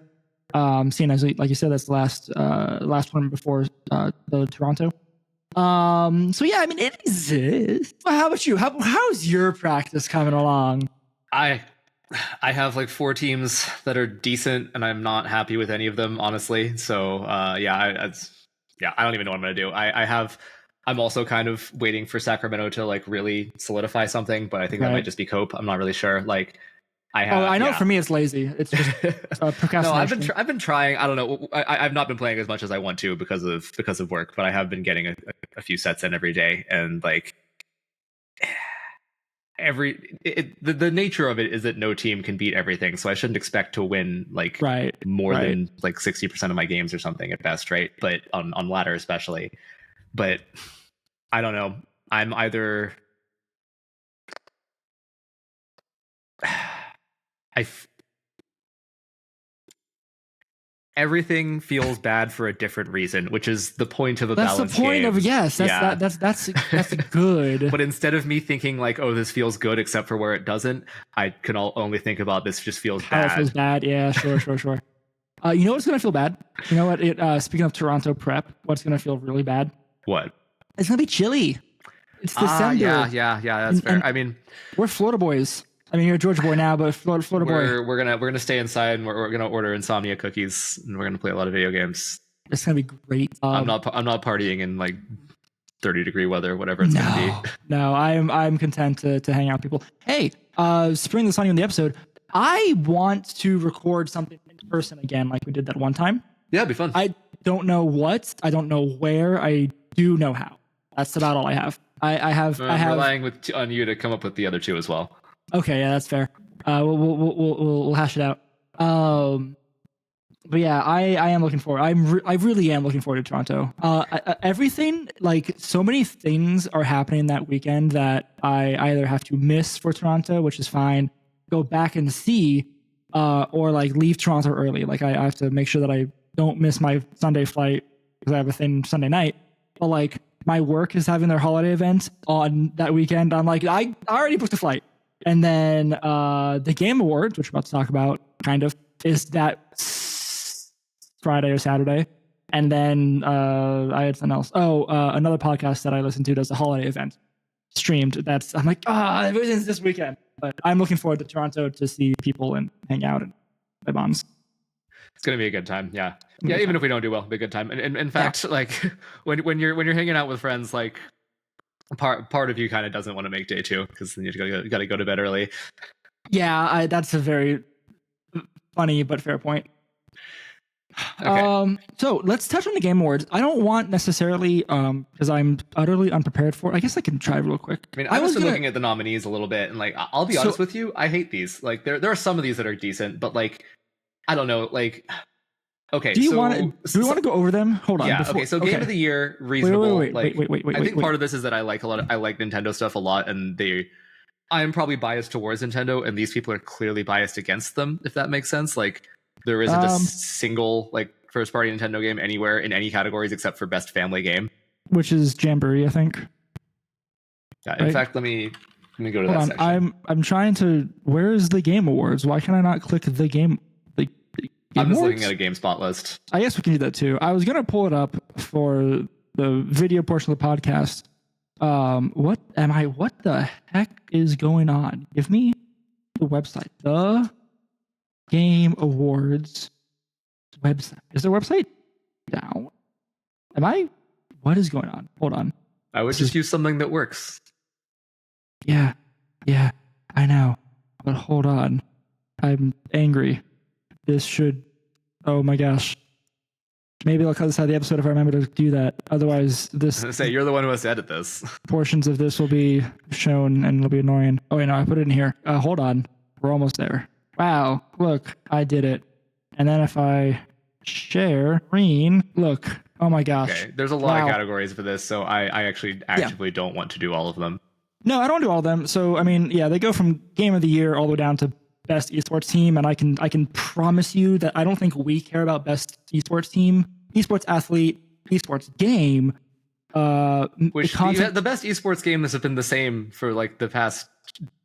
Seeing as, like you said, that's the last one before the Toronto. So yeah, I mean, it exists. How about you? How's your practice coming along? I have like 4 teams that are decent, and I'm not happy with any of them, honestly. So I don't even know what I'm gonna do. I'm also kind of waiting for Sacramento to like really solidify something, but I think that might just be cope. I'm not really sure. Like I know for me it's lazy. It's just procrastination. No, I've been trying. I don't know. I've not been playing as much as I want to because of work, but I have been getting a few sets in every day, and like the nature of it is that no team can beat everything, so I shouldn't expect to win like more than like 60% of my games or something at best, right? But on ladder especially. But I don't know. I'm either everything feels bad for a different reason, which is the point of a balanced game. That's the point of that's good. But instead of me thinking like, oh, this feels good except for where it doesn't, I can only think about this just feels bad. It feels bad. Yeah, sure. You know what's gonna feel bad? You know what? Speaking of Toronto prep, what's gonna feel really bad? What? It's gonna be chilly. It's December. Yeah. That's fair. I mean, we're Florida boys. I mean, you're a Georgia boy now, but Florida boy. We're gonna stay inside, and we're gonna order insomnia cookies, and we're gonna play a lot of video games. It's gonna be great. I'm not partying in like 30-degree weather, whatever it's gonna be. No, I'm content to hang out with people. Hey, spring this on you in the episode. I want to record something in person again, like we did that one time. Yeah, it'd be fun. I don't know what. I don't know where. I do know how. That's about all I have. I have relying on you to come up with the other 2 as well. Okay, yeah, that's fair. We'll hash it out. But yeah, I am looking forward. I really am looking forward to Toronto. Everything, like so many things are happening that weekend that I either have to miss for Toronto, which is fine, go back and see, or like leave Toronto early. Like I have to make sure that I don't miss my Sunday flight because I have a thing Sunday night. But like my work is having their holiday event on that weekend. I'm like, I already booked a flight. And then the Game Awards, which we're about to talk about, kind of, is that Friday or Saturday. And then I had something else. Another podcast that I listen to does a holiday event streamed. I'm like, everything's this weekend. But I'm looking forward to Toronto to see people and hang out and play bombs. It's gonna be a good time. Yeah. Even if we don't do well, it'll be a good time. And in fact, like when you're hanging out with friends, like part of you kind of doesn't want to make day 2 because then you got to go to bed early. Yeah, that's a very funny but fair point. Okay. So let's touch on the Game Awards. I don't want necessarily, because I'm utterly unprepared for it. I guess I can try real quick. I mean, I've just been looking at the nominees a little bit, and like, I'll be honest with you, I hate these. Like, there are some of these that are decent, but like, I don't know. Like, okay, do we want to go over them? Hold on. Yeah. Okay. So Game of the Year, reasonable. Wait. I think part of this is that I like Nintendo stuff a lot, and I am probably biased towards Nintendo, and these people are clearly biased against them. If that makes sense. Like, there isn't a single like first party Nintendo game anywhere in any categories except for best family game, which is Jamboree, I think. Yeah. In fact, let me go to that section. I'm trying to. Where is the Game Awards? Why can I not click the game? I'm just looking at a GameSpot list. I guess we can do that too. I was gonna pull it up for the video portion of the podcast. What the heck is going on? Give me the website. The Game Awards website. Is their website down? What is going on? Hold on. I would just use something that works. Yeah, I know. But hold on. I'm angry. This should. Oh my gosh. Maybe I'll cut this out of the episode if I remember to do that. Otherwise, say you're the one who has to edit this. Portions of this will be shown and it'll be annoying. Oh wait, no, I put it in here. Hold on. We're almost there. Wow, look, I did it. And then if I share screen, look. Oh my gosh. Okay, there's a lot of categories for this, so I actually actively don't want to do all of them. No, I don't do all of them. So I mean, yeah, they go from Game of the Year all the way down to best esports team, and I can promise you that I don't think we care about best esports team, esports athlete, esports game. Which the best esports game has been the same for like the past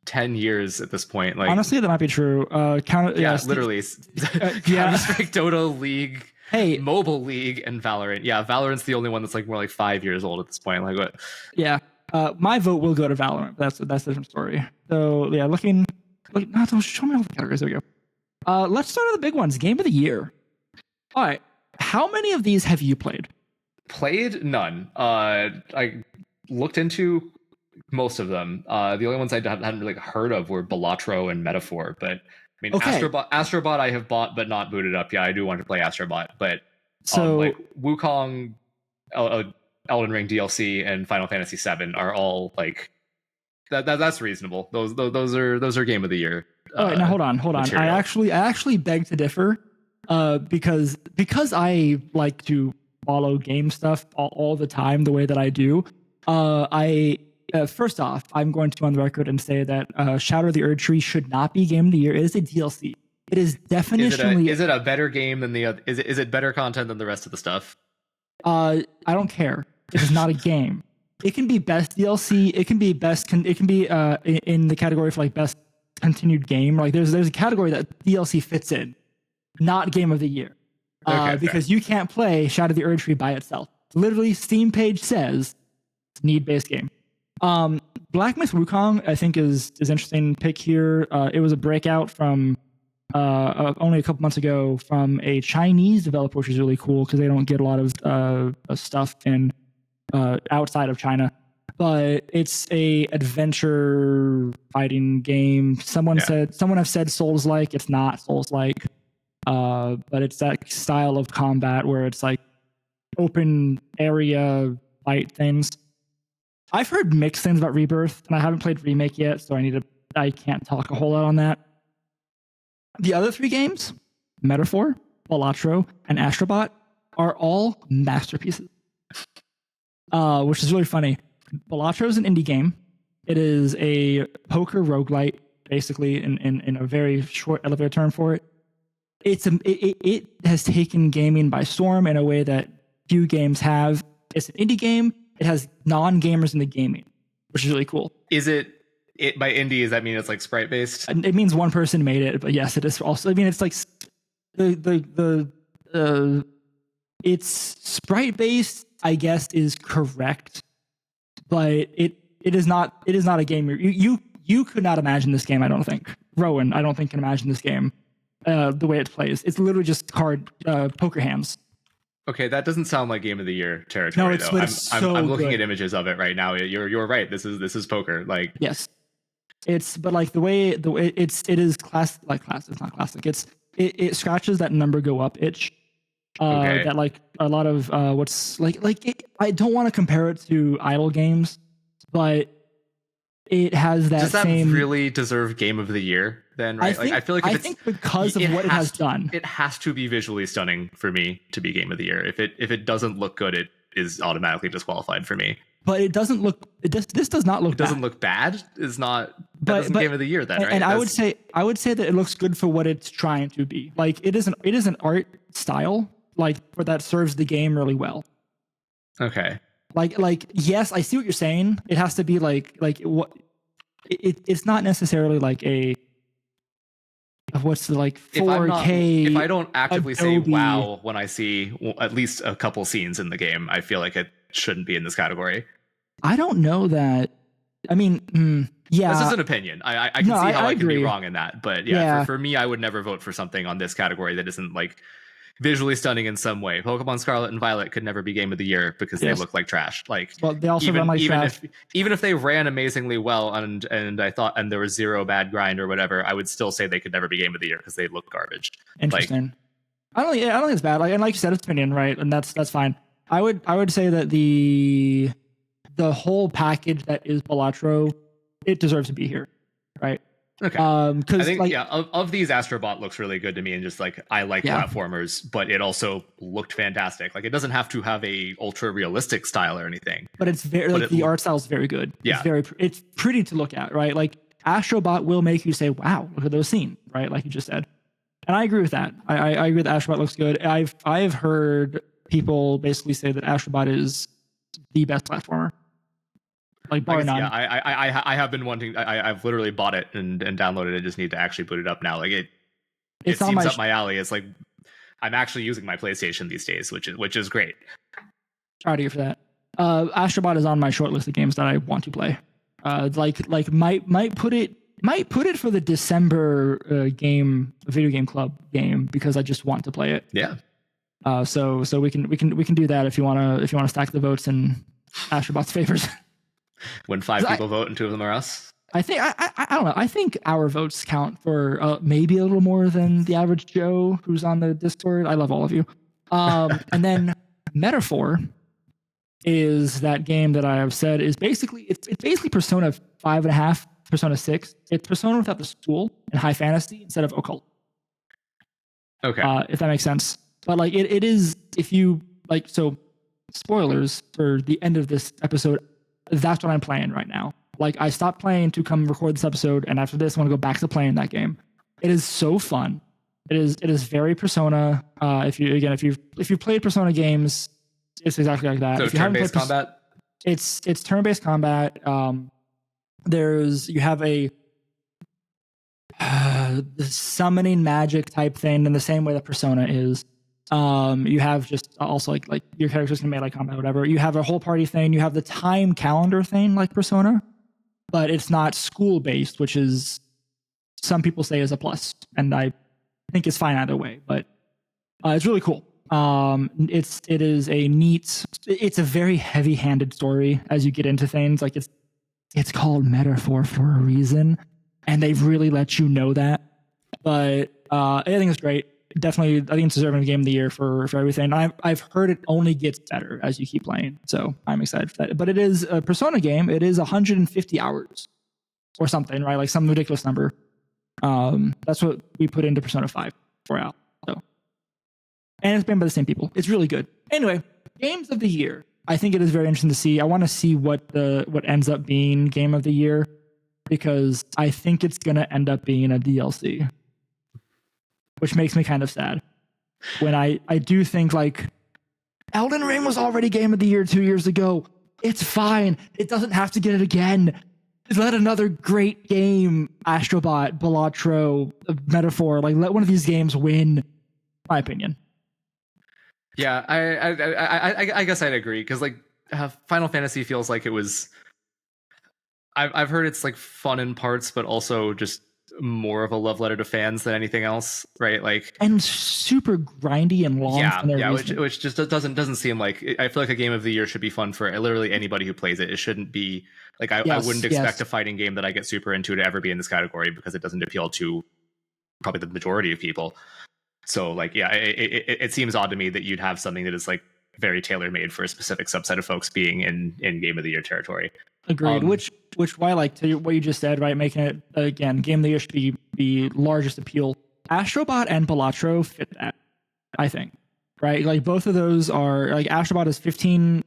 10 years at this point. Like, honestly, that might be true. Literally. Counter-Strike, Dota, League, Mobile League, and Valorant. Yeah, Valorant's the only one that's like more like 5 years old at this point. Like what? Yeah, my vote will go to Valorant. That's a different story. So yeah, no, show me all the categories. There we go. Let's start with the big ones. Game of the Year. All right. How many of these have you played? Played none. I looked into most of them. The only ones I hadn't really heard of were Balatro and Metaphor. But I mean, Astrobot I have bought but not booted up. Yeah, I do want to play Astrobot. But like Wukong, Elden Ring DLC, and Final Fantasy VII are all like. That's reasonable. Those are Game of the Year. All right, now hold on. Material. I actually beg to differ, because I like to follow game stuff all the time the way that I do. First off, I'm going to go on the record and say that Shadow of the Erd Tree should not be Game of the Year. It is a DLC. It is definitionally. Is it a better game than the? Is it better content than the rest of the stuff? I don't care. It is not a game. It can be best DLC. It can be best. It can be in the category for like best continued game. Like there's a category that DLC fits in, not Game of the Year, because you can't play Shadow of the Erd Tree by itself. Literally, Steam page says need-based game. Black Myth Wukong I think is interesting pick here. It was a breakout from only a couple months ago from a Chinese developer, which is really cool because they don't get a lot of stuff in. Outside of China, but it's a adventure fighting game. Someone have said Souls-like. It's not Souls-like, but it's that style of combat where it's like open area fight things. I've heard mixed things about Rebirth, and I haven't played Remake yet, so I can't talk a whole lot on that. The other three games, Metaphor, Balatro, and Astrobot, are all masterpieces. Which is really funny. Balatro is an indie game. It is a poker roguelite, basically, in a very short elevator term for it. It has taken gaming by storm in a way that few games have. It's an indie game. It has non-gamers in the gaming, which is really cool. Is it by indie? Does that mean it's like sprite based? It means one person made it, but yes, it is also. I mean, it's like it's sprite based. I guess is correct, but it is not a game. You could not imagine this game. I don't think Rowan. I don't think can imagine this game the way it plays. It's literally just poker hands. Okay, that doesn't sound like Game of the Year territory. No, I'm looking at images of it right now. You're right. This is poker. Like yes, but like the way it is class. It's not classic. It scratches that number go up itch Okay. That like a lot of what's I don't want to compare it to idle games, but it has that Does that same. really deserve Game of the Year then? Right? I feel like if it's because of what it has done, it has to be visually stunning for me to be Game of the Year. If it doesn't look good, it is automatically disqualified for me. But it doesn't look. This does not look. It doesn't bad. look bad. Is not. But Game of the Year then, right? And I would say that it looks good for what it's trying to be. Like it is an art style like for that serves the game really well. Okay. Like yes, I see what you're saying. It has to be like what it's not necessarily like a what's the like 4K. If I don't actively Adobe. say wow when I see at least a couple scenes in the game, I feel like it shouldn't be in this category. I don't know that. I mean, yeah. This is an opinion. I can see how I can agree. be wrong in that, but yeah. For me, I would never vote for something on this category that isn't like visually stunning in some way. Pokemon Scarlet and Violet could never be Game of the Year because they look like trash. Like, well, they also run like trash. Even if they ran amazingly well and I thought and there was zero bad grind or whatever, I would still say they could never be Game of the Year because they look garbage. Interesting. Like, I don't think it's bad. Like, and like you said, it's opinion, right? And that's fine. I would say that the whole package that is Balatro, it deserves to be here, right? Okay. Because I think of these, Astrobot looks really good to me, and just like I like platformers, but it also looked fantastic. Like it doesn't have to have a ultra realistic style or anything, but it's very the art style is very good. Yeah, it's pretty to look at, right? Like Astrobot will make you say, "Wow, look at those scenes," right? Like you just said, and I agree with that. I agree that Astrobot looks good. I've heard people basically say that Astrobot is the best platformer. Like bar none. Yeah, I have been wanting. I've literally bought it and downloaded it. I just need to actually boot it up now. Like it seems up my alley. It's like I'm actually using my PlayStation these days, which is great. Proud of you for that. Astrobot is on my short list of games that I want to play. Might put it for the December video game club game because I just want to play it. Yeah. So we can do that if you wanna stack the votes in Astrobot's favors. When 5 people vote and 2 of them are us. I think I don't know. I think our votes count for maybe a little more than the average Joe who's on the Discord. I love all of you. And then Metaphor is that game that I have said is basically it's basically Persona 5.5, Persona 6. It's Persona without the school and high fantasy instead of occult. Okay. If that makes sense. But like it is if you like so spoilers for the end of this episode. That's what I'm playing right now. Like I stopped playing to come record this episode, and after this, I want to go back to playing that game. It is so fun. It is very Persona. If you played Persona games, it's exactly like that. So turn-based combat. It's turn-based combat. You have a summoning magic type thing in the same way that Persona is. You have just also like your characters can melee combat, whatever. You have a whole party thing. You have the time calendar thing like Persona, but it's not school based, which is some people say is a plus, and I think it's fine either way. But it's really cool. It is a neat. It's a very heavy handed story as you get into things. Like it's called Metaphor for a reason, and they've really let you know that. But I think it's great. Definitely, I think it's deserving of Game of the Year for everything. I've heard it only gets better as you keep playing, so I'm excited for that. But it is a Persona game. It is 150 hours or something, right? Like some ridiculous number. That's what we put into Persona 5 for out. So, and it's been by the same people. It's really good. Anyway, Games of the Year. I think it is very interesting to see. I want to see what ends up being Game of the Year because I think it's going to end up being a DLC. Which makes me kind of sad. When I do think like Elden Ring was already Game of the Year 2 years ago. It's fine. It doesn't have to get it again. Let another great game, Astrobot, Balatro, Metaphor, like let one of these games win. My opinion. Yeah, I guess I'd agree because like Final Fantasy feels like it was. I've heard it's like fun in parts, but also just more of a love letter to fans than anything else, right? Like and super grindy and long. Which just doesn't seem like. I feel like a Game of the Year should be fun for literally anybody who plays it. It shouldn't be like I wouldn't expect a fighting game that I get super into to ever be in this category because it doesn't appeal to probably the majority of people. So like, yeah, it seems odd to me that you'd have something that is like very tailor made for a specific subset of folks being in Game of the Year territory. Agreed. Which why, like, to what you just said, right? Making it again, Game of the Year should be the largest appeal. Astrobot and Balatro fit that, I think. Right? Like both of those are like Astrobot is 15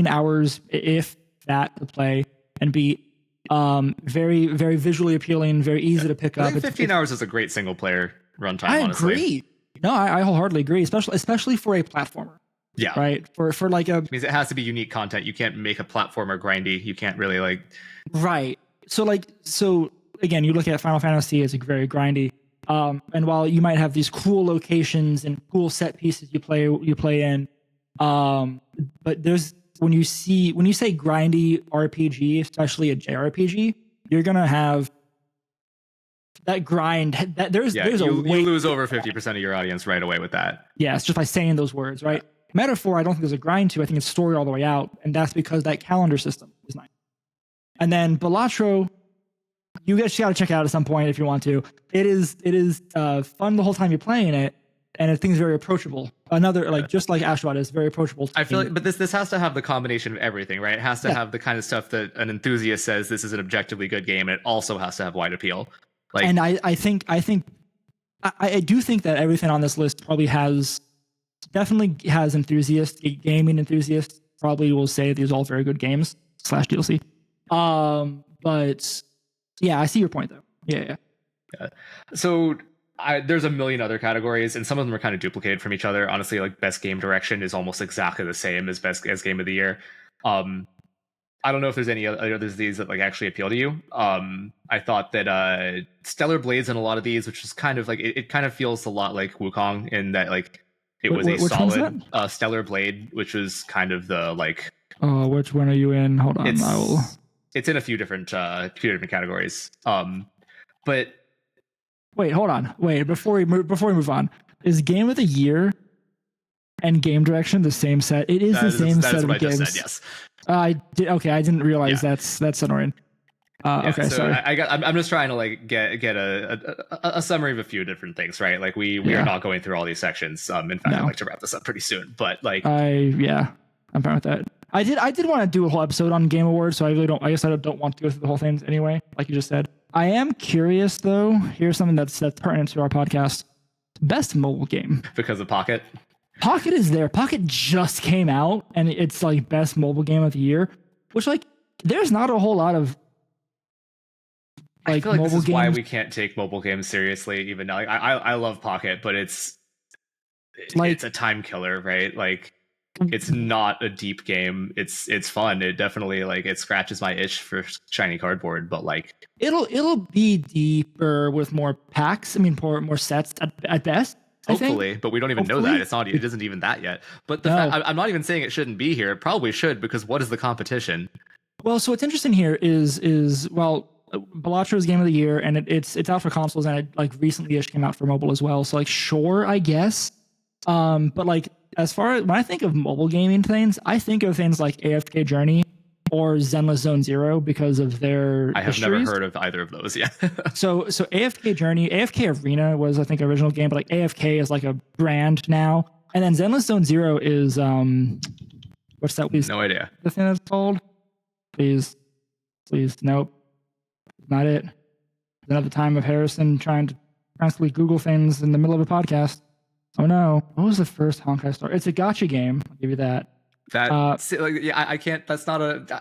hours if that to play and be very, very visually appealing, very easy to pick up. I think 15 hours is a great single player runtime. I honestly. agree. No, I wholeheartly agree, especially for a platformer. Yeah. Right. For like a it means it has to be unique content. You can't make a platformer grindy. You can't really like. Right. So again, you look at Final Fantasy, it's very grindy. And while you might have these cool locations and cool set pieces you play in, but there's when you say grindy RPG, especially a JRPG, you're gonna have that grind. There's you lose over 50% of your audience right away with that. Yeah, it's just by saying those words, right? Metaphor, I don't think there's a grind to. I think it's story all the way out, and that's because that calendar system is nice. And then Balatro, you guys got to check it out at some point if you want to. It is fun the whole time you're playing it, and I think it's very approachable. Just like Astrobot is very approachable. I feel like, but this has to have the combination of everything, right? It has to have the kind of stuff that an enthusiast says this is an objectively good game, and it also has to have wide appeal. Like, and I do think that everything on this list probably definitely has enthusiasts, gaming enthusiasts probably will say these are all very good games / DLC. But yeah, I see your point though. Yeah. So there's a million other categories, and some of them are kind of duplicated from each other. Honestly, like best game direction is almost exactly the same as game of the year. I don't know if there's any others of these that like actually appeal to you. I thought that Stellar Blades in a lot of these, which is kind of like it kind of feels a lot like Wukong in that like it was a solid Stellar Blade, which was kind of the like. Oh, which one are you in? Hold on, it's in a few different categories. But wait, hold on. Wait, before we move on, is Game of the Year and game direction the same set? It is the same set of games. Just said, yes. I didn't realize that's annoying. Okay, so sorry. I'm just trying to like get a summary of a few different things, right? Like we are not going through all these sections. In fact, I'd like to wrap this up pretty soon. But like, I'm fine with that. I did want to do a whole episode on Game Awards, so I really don't. I guess I don't want to go through the whole thing anyway, like you just said. I am curious though. Here's something that's pertinent to our podcast: best mobile game. Because of Pocket. Pocket is there. Pocket just came out, and it's like best mobile game of the year, which like there's not a whole lot of. Like, I feel like this is why we can't take mobile games seriously. Even now, like I love Pocket, but it's a time killer, right? Like. It's not a deep game. It's fun. It definitely like it scratches my itch for shiny cardboard, but like it'll be deeper with more packs. I mean, more sets at best. Hopefully, but we don't even know that. It isn't even that yet. But I'm not even saying it shouldn't be here. It probably should, because what is the competition? Well, so what's interesting here is Balatro's Game of the Year, and it's out for consoles, and it like recently-ish came out for mobile as well. So like, sure, I guess. But like, as far as when I think of mobile gaming things, I think of things like AFK Journey or Zenless Zone Zero because of their I have histories. never heard of either of those. Yeah. so AFK Journey, AFK Arena was I think original game, but like AFK is like a brand now, and then Zenless Zone Zero is what's that? No idea. The thing that's called. Please, nope, not it. Another time of Harrison trying to constantly Google things in the middle of a podcast. Oh no! What was the first Honkai Star? It's a gacha game. I'll give you that. I can't. That's not a.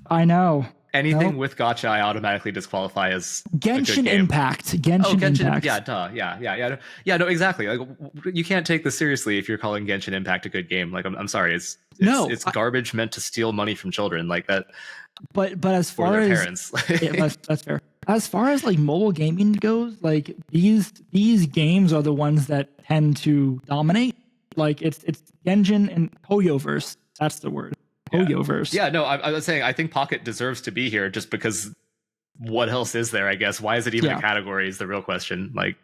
I know. Anything with gacha, I automatically disqualify as Genshin Impact. Genshin Impact. Yeah, duh. Yeah. No, exactly. Like you can't take this seriously if you're calling Genshin Impact a good game. Like I'm sorry, it's garbage meant to steal money from children like that. But as far as parents, that's fair. As far as like mobile gaming goes, like these games are the ones that tend to dominate. Like it's Genshin and Hoyoverse. That's the word. Hoyoverse. Yeah, no, I was saying I think Pocket deserves to be here just because what else is there, I guess? Why is it even a category is the real question. Like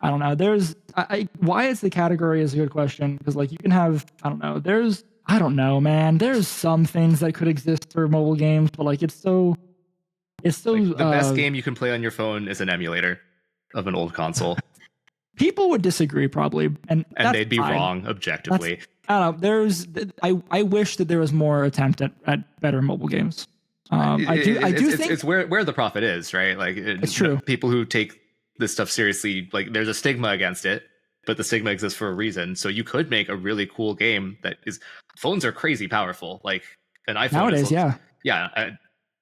I don't know. There's why is the category is a good question, because like you can have I don't know, man. There's some things that could exist for mobile games, but like it's so like, the best game you can play on your phone is an emulator of an old console. People would disagree probably, and they'd be wrong objectively. I don't know. I wish that there was more attempt at better mobile games. I do think it's where the profit is, right? Like it's true. People who take this stuff seriously, like there's a stigma against it, but the stigma exists for a reason. So you could make a really cool game that is. Phones are crazy powerful. Like an iPhone nowadays,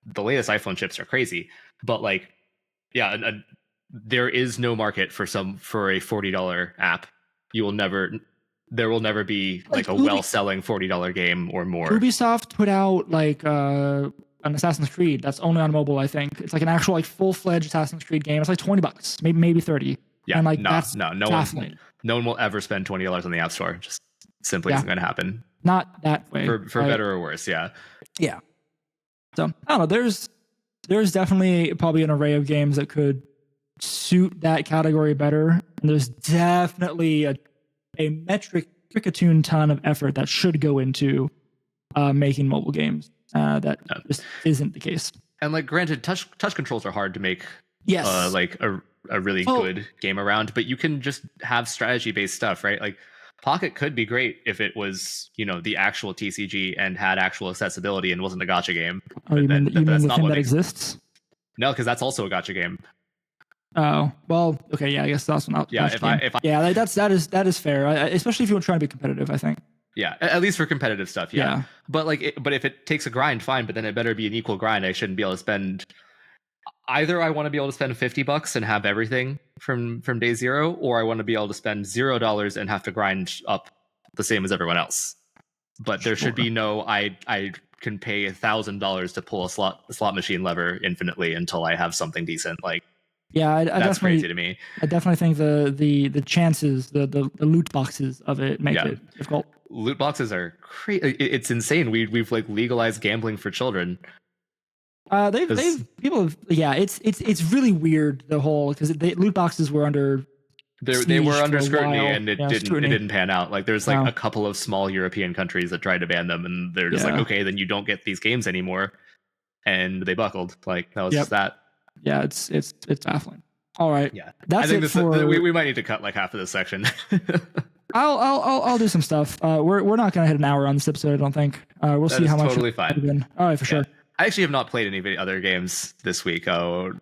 the latest iPhone chips are crazy, but like, there is no market for a $40 app. There will never be like a well-selling $40 game or more. Ubisoft put out like an Assassin's Creed that's only on mobile. I think it's like an actual like full-fledged Assassin's Creed game. It's like $20, maybe 30. Yeah, and like no one will ever spend $20 on the App Store. Just simply isn't going to happen. Not that way. For better or worse, yeah. Yeah. So I don't know. There's definitely probably an array of games that could suit that category better. And there's definitely a metric-a-tune ton of effort that should go into making mobile games. That just isn't the case. And like, granted, touch controls are hard to make. Yes. Like a really good game around, but you can just have strategy-based stuff, right? Like Pocket could be great if it was, the actual TCG and had actual accessibility and wasn't a gacha game. Oh, you mean the thing that exists? No, because that's also a gacha game. Oh, well, okay, yeah, I guess that's not. Yeah, that is fair, especially if you were trying to be competitive, I think. Yeah, at least for competitive stuff, yeah. But but if it takes a grind, fine, but then it better be an equal grind. I shouldn't be able to spend. Either I want to be able to spend $50 and have everything from day zero, or I want to be able to spend $0 and have to grind up the same as everyone else. But there should be no I can pay $1,000 to pull a slot machine lever infinitely until I have something decent. Like, yeah, that's crazy to me. I definitely think the chances, the loot boxes of it make it difficult. Loot boxes are crazy. It's insane. We've like legalized gambling for children. It's really weird, the whole, because loot boxes were under they were under scrutiny and it didn't pan out. Like there's like a couple of small European countries that tried to ban them, and they're just like, okay, then you don't get these games anymore, and they buckled. Like that was just that. Yeah, it's baffling. All right, I think we might need to cut like half of this section. I'll do some stuff. We're not gonna hit an hour on this episode, I don't think. We'll see how much. Totally fine. All right, for sure. I actually have not played any other games this week. A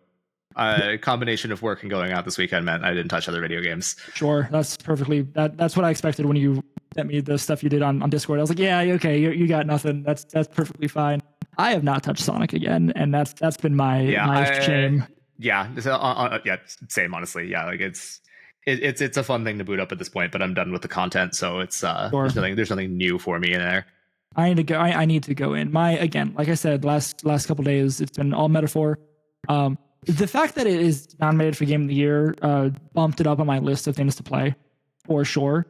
combination of work and going out this weekend meant I didn't touch other video games. Sure, that's perfectly. That's what I expected when you sent me the stuff you did on Discord. I was like, yeah, okay, you got nothing. That's perfectly fine. I have not touched Sonic again, and that's been my shame. Yeah, same, honestly. Yeah, like it's a fun thing to boot up at this point, but I'm done with the content, so it's there's nothing new for me in there. I need to go. I need to go in. Again, like I said, last couple days, it's been all metaphor. The fact that it is nominated for Game of the Year bumped it up on my list of things to play, for sure.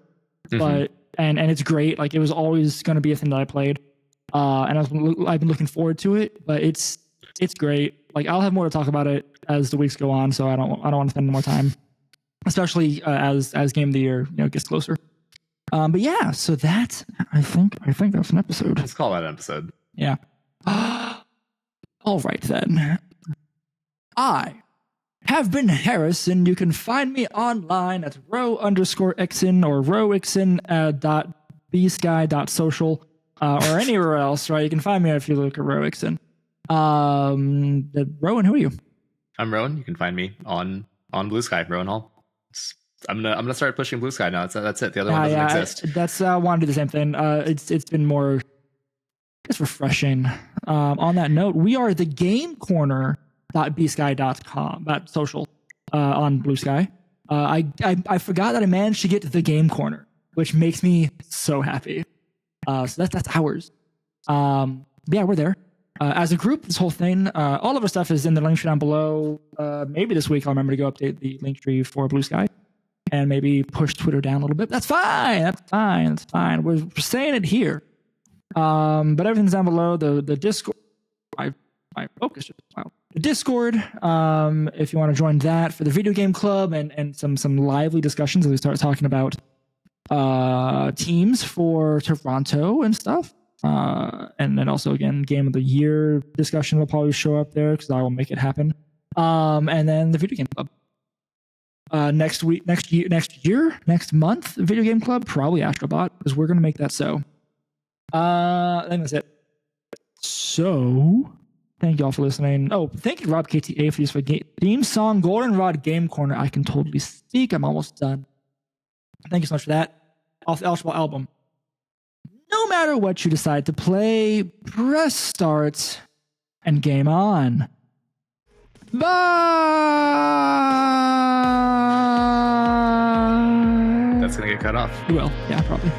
Mm-hmm. But and it's great. Like, it was always going to be a thing that I played, and I've been looking forward to it. But it's great. Like, I'll have more to talk about it as the weeks go on. So I don't want to spend any more time, especially as Game of the Year gets closer. But yeah, so that I think that's an episode. Let's call that an episode. Yeah. All right then. I have been Harrison. You can find me online at row_ixon or rowixon.bsky.social or anywhere else, right? You can find me if you look at rowixon. Rowan, who are you? I'm Rowan. You can find me on Blue Sky, Rowan Hall. I'm gonna start pushing Blue Sky now. That's it. The other one doesn't exist. I want to do the same thing. It's been more, it's refreshing. On that note, we are the Game Corner.bsky.com.social on Blue Sky. I forgot that I managed to get to the Game Corner, which makes me so happy. So that's ours. Yeah, we're there. As a group, this whole thing, all of our stuff is in the link tree down below. Maybe this week I'll remember to go update the link tree for Blue Sky and maybe push Twitter down a little bit. That's fine. We're saying it here. But everything's down below. The Discord. My focus just wow. The Discord. If you want to join that for the video game club and some lively discussions as we start talking about teams for Toronto and stuff. And then also, again, Game of the Year discussion will probably show up there because I will make it happen. And then the video game club. Next week, next year, next month, Video Game Club, probably Astrobot, because we're gonna make that so. I think that's it. So, thank you all for listening. Oh, thank you, RobKTA, for this theme song, Goldenrod Game Corner. I can totally speak. I'm almost done. Thank you so much for that. Off the Ultraball album. No matter what you decide to play, press start and game on. Bye! That's going to get cut off. You will. Yeah, probably.